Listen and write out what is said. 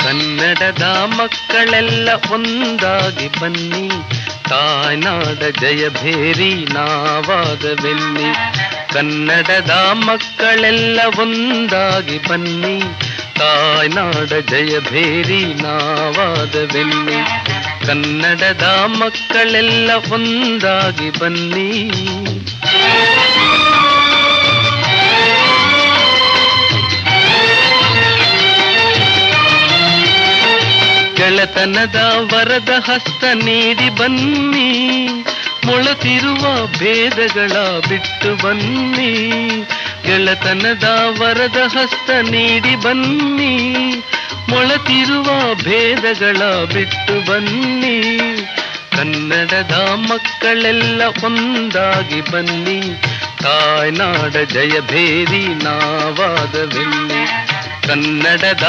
ಕನ್ನಡದ ಮಕ್ಕಳೆಲ್ಲ ಒಂದಾಗಿ ಬನ್ನಿ, ತಾಯ್ನಾಡ ಜಯಭೇರಿ ನಾವಾಗವೆನ್ನಿ. ಕನ್ನಡದ ಮಕ್ಕಳೆಲ್ಲ ಒಂದಾಗಿ ಬನ್ನಿ, ತಾಯ್ನಾಡ ಜಯಭೇರಿ ನಾವಾಗವೆನ್ನಿ. ಕನ್ನಡದ ಮಕ್ಕಳೆಲ್ಲ ಒಂದಾಗಿ ಬನ್ನಿ. ಗೆಳೆತನದ ವರದ ಹಸ್ತ ನೀಡಿ ಬನ್ನಿ, ಮೊಳತಿರುವ ಭೇದಗಳ ಬಿಟ್ಟು ಬನ್ನಿ. ಗೆಳೆತನದ ವರದ ಹಸ್ತ ನೀಡಿ ಬನ್ನಿ, ಮೊಳತಿರುವ ಭೇದಗಳ ಬಿಟ್ಟು ಬನ್ನಿ. ಕನ್ನಡದ ಮಕ್ಕಳೆಲ್ಲ ಒಂದಾಗಿ ಬನ್ನಿ, ತಾಯ್ನಾಡ ಜಯಭೇರಿ ನಾವಾಗವೆನ್ನಿ. ಕನ್ನಡದ